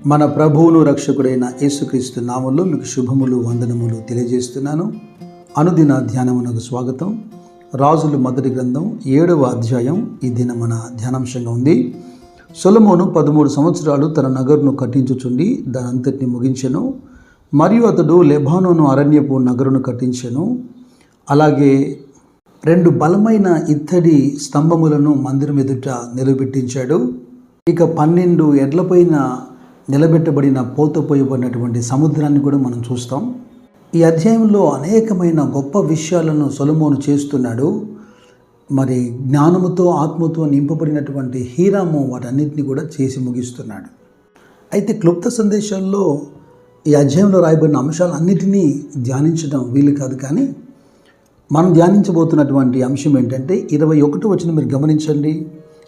మన ప్రభువును రక్షకుడైన యేసుక్రీస్తు నామములో మీకు శుభములు వందనములు తెలియజేస్తున్నాను. అనుదిన ధ్యానమునకు స్వాగతం. రాజులు మొదటి గ్రంథం 7వ అధ్యాయం ఈ దిన మన ధ్యానాంశంగా ఉంది. సొలొమోను 13 సంవత్సరాలు తన నగరును కట్టించుచుండి దాని అంతటిని ముగించెను. మరియు అతడు లెబానోను అరణ్యపు నగరును కట్టించెను. అలాగే 2 బలమైన ఇత్తడి స్తంభములను మందిరం ఎదుట నిలబెట్టించాడు. ఇక 12 ఎడ్లపైన నిలబెట్టబడిన పోతపోయబడినటువంటి సముద్రాన్ని కూడా మనం చూస్తాం. ఈ అధ్యాయంలో అనేకమైన గొప్ప విషయాలను సొలొమోను చేస్తున్నాడు. మరి జ్ఞానముతో ఆత్మతో నింపబడినటువంటి హీరాము వాటన్నిటిని కూడా చేసి ముగిస్తున్నాడు. అయితే క్లుప్త సందేశాల్లో ఈ అధ్యాయంలో రాయబడిన అంశాలన్నిటినీ ధ్యానించడం వీలు కాదు. కానీ మనం ధ్యానించబోతున్నటువంటి అంశం ఏంటంటే 21వ వచనం మీరు గమనించండి.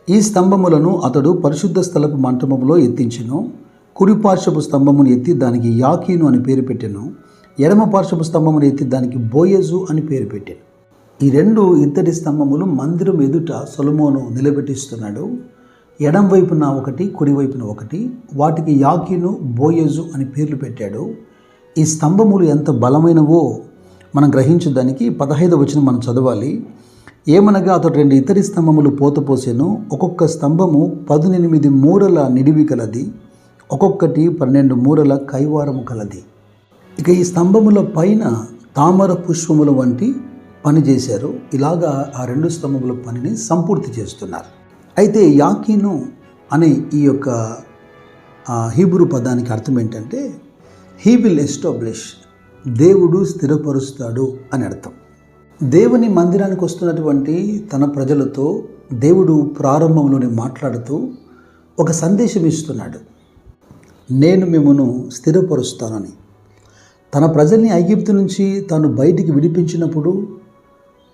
ఈ స్తంభములను అతడు పరిశుద్ధ స్థలపు మంటపములో ఎత్తించెను. కుడి పార్శ్వపు స్తంభమును ఎత్తి దానికి యాకీను అని పేరు పెట్టెను. ఎడమ పార్శ్వపు స్తంభమును ఎత్తి దానికి బోయజు అని పేరు పెట్టెను. ఈ 2 ఇత్తడి స్తంభములు మందిరం ఎదుట సొలొమోను నిలబెట్టిస్తున్నాడు. ఎడం వైపున ఒకటి, కుడి వైపున ఒకటి. వాటికి యాకీను, బోయజు అని పేర్లు పెట్టాడు. ఈ స్తంభములు ఎంత బలమైనవో మనం గ్రహించడానికి 15వ వచనం మనం చదవాలి. ఏమనగా అతడు 2 ఇత్తడి స్తంభములు పోతపోసెను. ఒక్కొక్క స్తంభము 18 మూరల నిడివి కలది, ఒక్కొక్కటి 12 మూరల కైవారము కలది. ఇక ఈ స్తంభముల పైన తామర పుష్పముల వంటి పని చేశారు. ఇలాగా ఆ 2 స్తంభముల పనిని సంపూర్తి చేస్తున్నారు. అయితే యాకీను అనే ఈ యొక్క హీబ్రూ పదానికి అర్థం ఏంటంటే హీ విల్ ఎస్టాబ్లిష్, దేవుడు స్థిరపరుస్తాడు అని అర్థం. దేవుని మందిరానికి వస్తున్నటువంటి తన ప్రజలతో దేవుడు ప్రారంభంలోనే మాట్లాడుతూ ఒక సందేశం ఇస్తున్నాడు. నేను మిమ్మను స్థిరపరుస్తానని. తన ప్రజల్ని ఐగుప్తు నుంచి తాను బయటికి విడిపించినప్పుడు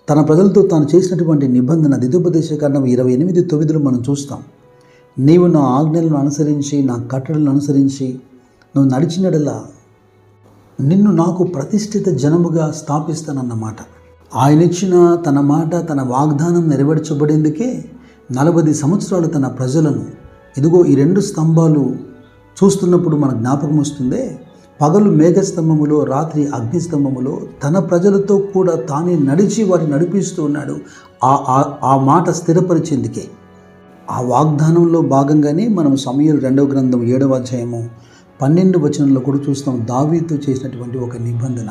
తన ప్రజలతో తాను చేసినటువంటి నిబంధన ద్వితీయోపదేశకాండం 28:9 మనం చూస్తాం. నీవు నా ఆజ్ఞలను అనుసరించి నా కట్టడలను అనుసరించి నువ్వు నడిచినడలా నిన్ను నాకు ప్రతిష్ఠిత జనముగా స్థాపిస్తానన్నమాట. ఆయన ఇచ్చిన తన మాట, తన వాగ్దానం నెరవేర్చబడేందుకే 40 సంవత్సరాలు తన ప్రజలను ఇదిగో ఈ 2 స్తంభాలు చూస్తున్నప్పుడు మన జ్ఞాపకం వస్తుందే, పగలు మేఘస్తంభములో, రాత్రి అగ్నిస్తంభములో తన ప్రజలతో కూడా తానే నడిచి వారిని నడిపిస్తూ ఉన్నాడు. ఆ మాట స్థిరపరిచేందుకే. ఆ వాగ్దానంలో భాగంగానే మనం సమూయేలు 2వ గ్రంథం 7వ అధ్యాయము 12వ వచనంలో కూడా చూస్తాం. దావీదుతో చేసినటువంటి ఒక నిబంధన,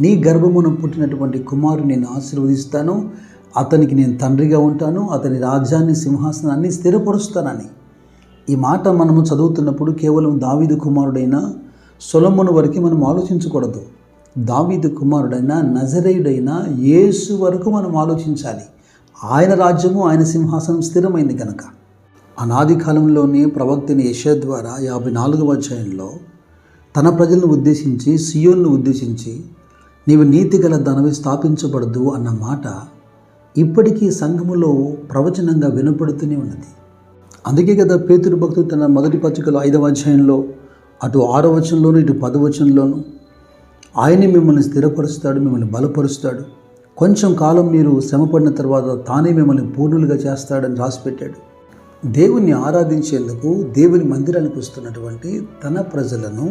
నీ గర్భమున పుట్టినటువంటి కుమారుని నేను ఆశీర్వదిస్తాను, అతనికి నేను తండ్రిగా ఉంటాను, అతని రాజ్యాన్ని, సింహాసనాన్ని స్థిరపరుస్తానని. ఈ మాట మనము చదువుతున్నప్పుడు కేవలం దావీదు కుమారుడైన సొలొమోను వరకు మనం ఆలోచించకూడదు. దావీదు కుమారుడైన నజరేయుడైన యేసు వరకు మనం ఆలోచించాలి. ఆయన రాజ్యము, ఆయన సింహాసనం స్థిరమైంది కనుక. అనాది కాలంలోనే ప్రవక్తని యెషయా ద్వారా 54వ అధ్యాయంలో తన ప్రజలను ఉద్దేశించి, సియోన్ను ఉద్దేశించి నీవు నీతి గల దానివి స్థాపించబడదు అన్న మాట ఇప్పటికీ సంఘములో ప్రవచనంగా వినపడుతూనే ఉన్నది. అందుకే కదా పేతురు భక్తుడు తన మొదటి పత్రికలో 5వ అధ్యాయంలో అటు 6వ వచనంలోను ఇటు 10వ వచనంలోను ఆయనే మిమ్మల్ని స్థిరపరుస్తాడు, మిమ్మల్ని బలపరుస్తాడు, కొంచెం కాలం మీరు శ్రమపడిన తర్వాత తానే మిమ్మల్ని పూర్ణులుగా చేస్తాడని రాసిపెట్టాడు. దేవుణ్ణి ఆరాధించేందుకు దేవుని మందిరానికి వస్తున్నటువంటి తన ప్రజలను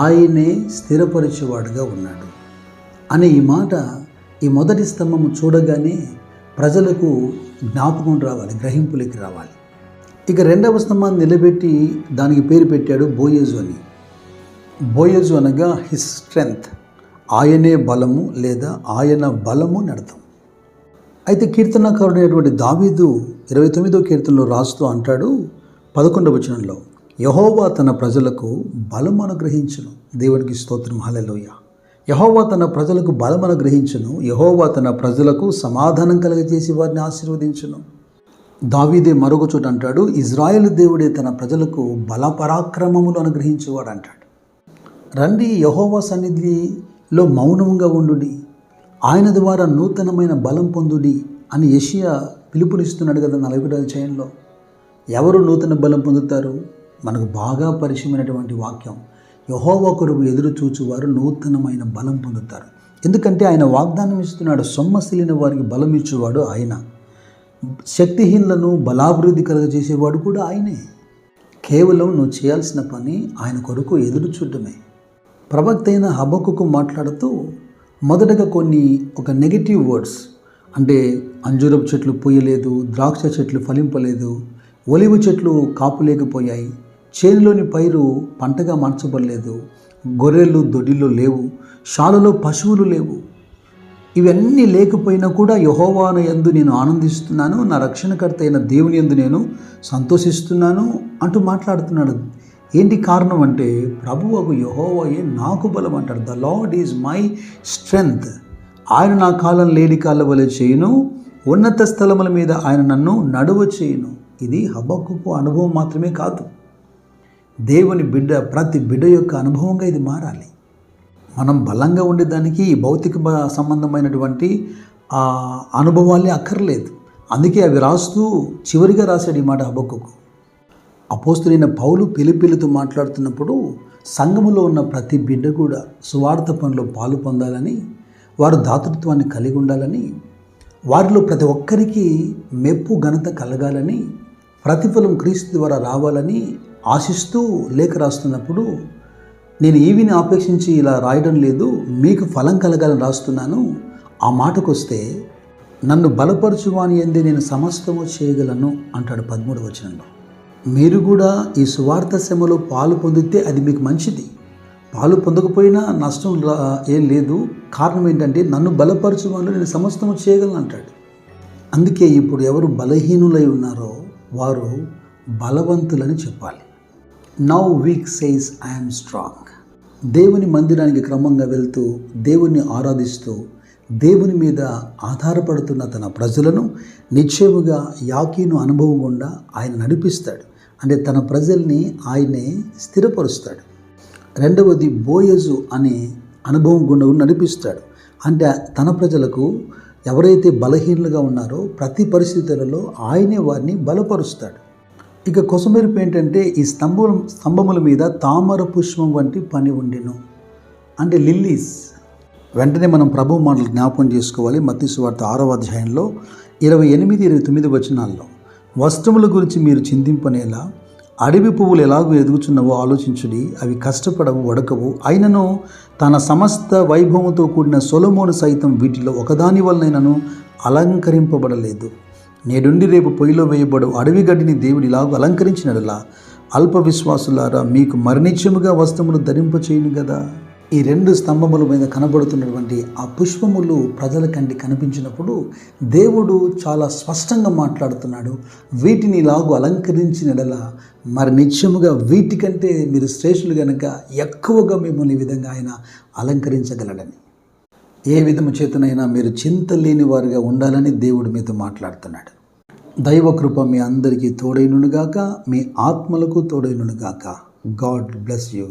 ఆయనే స్థిరపరిచేవాడుగా ఉన్నాడు అనే ఈ మాట ఈ మొదటి స్తంభము చూడగానే ప్రజలకు జ్ఞాపకం రావాలి, గ్రహింపులకి రావాలి. ఇక 2వ స్తంభాన్ని నిలబెట్టి దానికి పేరు పెట్టాడు బోయజు అని. బోయజు అనగా హిస్ స్ట్రెంగ్త్, ఆయనే బలము లేదా ఆయన బలము అని అర్థం. అయితే కీర్తనకారుడైనటువంటి దావీదు 29వ కీర్తనలో రాస్తూ అంటాడు 11వ వచనంలో, యెహోవా తన ప్రజలకు బలం అనుగ్రహించును. దేవునికి స్తోత్రం, హల్లెలూయా. యెహోవా తన ప్రజలకు బలం అనుగ్రహించును, యెహోవా తన ప్రజలకు సమాధానం కలుగజేసి వారిని ఆశీర్వదించును. దావీదే మరొక చోట అంటాడు, ఇజ్రాయేలు దేవుడే తన ప్రజలకు బల పరాక్రమములు అనుగ్రహించేవాడు అంటాడు. రండి యెహోవా సన్నిధిలో మౌనంగా ఉండుడి, ఆయన ద్వారా నూతనమైన బలం పొందుడి అని యెషయా పిలుపునిస్తున్నాడు కదా 41వ అధ్యాయంలో. ఎవరు నూతన బలం పొందుతారు? మనకు బాగా పరిచయమైనటువంటి వాక్యం, యెహోవా కొరకు ఎదురు చూచువారు నూతనమైన బలం పొందుతారు. ఎందుకంటే ఆయన వాగ్దానం ఇస్తున్నాడు, సొమ్మసిలిన వారికి బలం ఇచ్చేవాడు ఆయన, శక్తిహీనులను బలాభివృద్ధి కలుగజేసేవాడు కూడా ఆయనే. కేవలం నువ్వు చేయాల్సిన పని ఆయన కొరకు ఎదురు చూడటమే. ప్రవక్త అయిన హబక్కుకు మాట్లాడుతూ మొదటగా ఒక నెగిటివ్ వర్డ్స్, అంటే అంజూరపు చెట్లు పూయలేదు, ద్రాక్ష చెట్లు ఫలింపలేదు, ఒలివ చెట్లు కాపులేకపోయాయి, చేనులోని పైరు పంటగా మార్చబడలేదు, గొర్రెలు దొడ్డిలో లేవు, శాలలో పశువులు లేవు. ఇవన్నీ లేకపోయినా కూడా యెహోవా యందు నేను ఆనందిస్తున్నాను, నా రక్షణకర్త అయిన దేవుని యందు నేను సంతోషిస్తున్నాను అంటూ మాట్లాడుతున్నాడు. ఏంటి కారణం అంటే, ప్రభువగు యెహోవాయే నాకు బలం అంటాడు. The lord is my strength. ఆయన నా కాలం లేడి కాళ్ళ వలె చేయును, ఉన్నత స్థలముల మీద ఆయన నన్ను నడువ చేయును. ఇది హబక్కుకు అనుభవం మాత్రమే కాదు, దేవుని ప్రతి బిడ్డ యొక్క అనుభవంగా ఇది మారాలి. మనం బలంగా ఉండేదానికి ఈ భౌతిక సంబంధమైనటువంటి అనుభవాలే అక్కర్లేదు. అందుకే అవి రాస్తూ చివరిగా రాశాడు ఈ మాట హబక్కుకు. అపోస్తులైన పౌలు పిలిపిలితో మాట్లాడుతున్నప్పుడు సంఘములో ఉన్న ప్రతి బిడ్డ కూడా సువార్త పనిలో పాలు పొందాలని, వారు దాతృత్వాన్ని కలిగి ఉండాలని, వారిలో ప్రతి ఒక్కరికి మెప్పు ఘనత కలగాలని, ప్రతిఫలం క్రీస్తు ద్వారా రావాలని ఆశిస్తూ లేఖ రాస్తున్నప్పుడు, నేను ఈవిని ఆపేక్షించి ఇలా రాయడం లేదు, మీకు ఫలం కలగాలని రాస్తున్నాను. ఆ మాటకు వస్తే, నన్ను బలపరచువాని యందే నేను సమస్తము చేయగలను అంటాడు 13వ వచనంలో. మీరు కూడా ఈ సువార్త శ్రమలో పాలు పొందితే అది మీకు మంచిది. పాలు పొందకపోయినా నష్టం ఏం లేదు. కారణం ఏంటంటే, నన్ను బలపరచువాని నేను సమస్తము చేయగలను అంటాడు. అందుకే ఇప్పుడు ఎవరు బలహీనులై ఉన్నారో వారు బలవంతులని చెప్పాలి. Now week says I'm strong. దేవుని మందిరానికి క్రమంగా వెళ్తూ, దేవుణ్ణి ఆరాధిస్తూ, దేవుని మీద ఆధారపడుతున్న తన ప్రజలను నిశ్చయముగా యాకీను అనుభవం గుండా ఆయన నడిపిస్తాడు. అంటే తన ప్రజల్ని ఆయనే స్థిరపరుస్తాడు. రెండవది బోయజు అనే అనుభవం గుండా నడిపిస్తాడు. అంటే తన ప్రజలకు ఎవరైతే బలహీనులుగా ఉన్నారో ప్రతి పరిస్థితులలో ఆయనే వారిని బలపరుస్తాడు. ఇక కొసమెరుపు ఏంటంటే, ఈ స్తంభముల మీద తామర పుష్పం వంటి పని ఉండెను. అంటే లిల్లీస్. వెంటనే మనం ప్రభు మాటలు జ్ఞాపకం చేసుకోవాలి. మత్తయి సువార్త 6వ అధ్యాయంలో 28-29 వచనాల్లో, వస్త్రముల గురించి మీరు చింతింపనేలా, అడవి పువ్వులు ఎలాగో ఎదుగుచున్నవో ఆలోచించుడి. అవి కష్టపడవు, వడకవు, అయినను తన సమస్త వైభవంతో కూడిన సొలొమోను సైతం వీటిలో ఒకదాని వలనైనను అలంకరింపబడలేదు. నేడుండి రేపు పొయ్యిలో వేయబడు అడవి గడ్డిని దేవుడు ఇలాగూ అలంకరించినట్లా, అల్ప విశ్వాసులారా, మీకు మరణిత్యముగా వస్త్రములు ధరింపచేయును కదా. ఈ 2 స్తంభముల మీద కనబడుతున్నటువంటి ఆ పుష్పములు ప్రజల కంటి కనిపించినప్పుడు దేవుడు చాలా స్పష్టంగా మాట్లాడుతున్నాడు. వీటిని ఇలాగూ అలంకరించినట్లా మరి నిత్యముగా వీటికంటే మీరు శ్రేష్ఠులు కనుక ఎక్కువగా మిమ్మల్ని ఈ విధంగా ఆయన అలంకరించగలడని. ఏ విధము చేతనైనా మీరు చింత లేని వారిగా ఉండాలని దేవుడు మీతో మాట్లాడుతున్నాడు. దైవ కృప మీ అందరికీ తోడైనుగాక, మీ ఆత్మలకు తోడైనుగాక. God bless you.